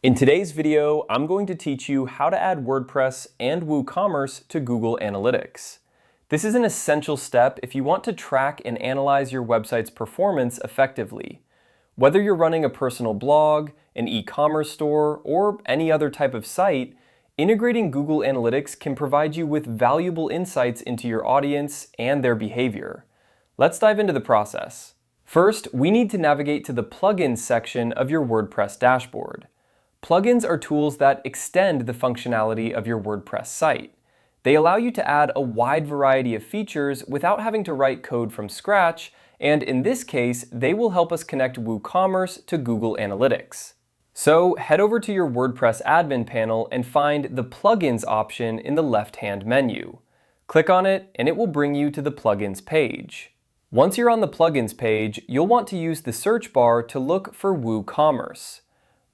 In today's video, I'm going to teach you how to add WordPress and WooCommerce to Google Analytics. This is an essential step if you want to track and analyze your website's performance effectively. Whether you're running a personal blog, an e-commerce store, or any other type of site, integrating Google Analytics can provide you with valuable insights into your audience and their behavior. Let's dive into the process. First, we need to navigate to the Plugins section of your WordPress dashboard. Plugins are tools that extend the functionality of your WordPress site. They allow you to add a wide variety of features without having to write code from scratch, and in this case, they will help us connect WooCommerce to Google Analytics. So head over to your WordPress admin panel and find the Plugins option in the left-hand menu. Click on it, and it will bring you to the Plugins page. Once you're on the Plugins page, you'll want to use the search bar to look for WooCommerce.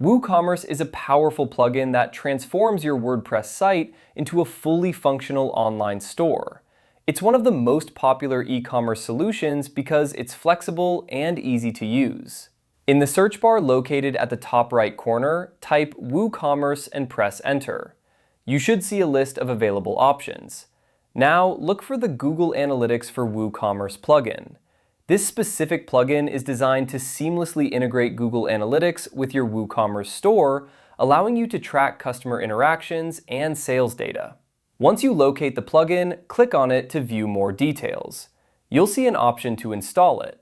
WooCommerce is a powerful plugin that transforms your WordPress site into a fully functional online store. It's one of the most popular e-commerce solutions because it's flexible and easy to use. In the search bar located at the top right corner, type WooCommerce and press Enter. You should see a list of available options. Now look for the Google Analytics for WooCommerce plugin. This specific plugin is designed to seamlessly integrate Google Analytics with your WooCommerce store, allowing you to track customer interactions and sales data. Once you locate the plugin, click on it to view more details. You'll see an option to install it.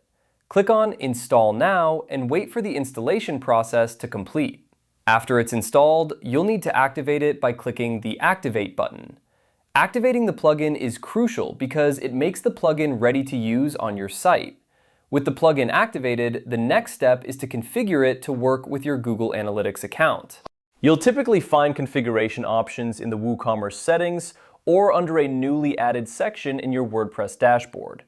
Click on Install Now and wait for the installation process to complete. After it's installed, you'll need to activate it by clicking the Activate button. Activating the plugin is crucial because it makes the plugin ready to use on your site. With the plugin activated, the next step is to configure it to work with your Google Analytics account. You'll typically find configuration options in the WooCommerce settings or under a newly added section in your WordPress dashboard.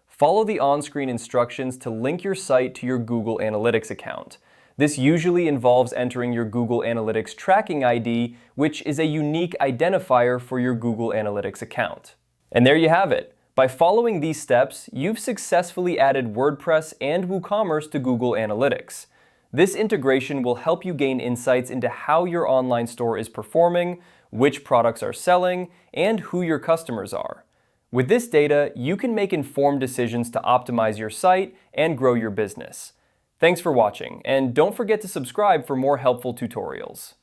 Follow the on-screen instructions to link your site to your Google Analytics account. This usually involves entering your Google Analytics tracking ID, which is a unique identifier for your Google Analytics account. And there you have it. By following these steps, you've successfully added WordPress and WooCommerce to Google Analytics. This integration will help you gain insights into how your online store is performing, which products are selling, and who your customers are. With this data, you can make informed decisions to optimize your site and grow your business. Thanks for watching, and don't forget to subscribe for more helpful tutorials.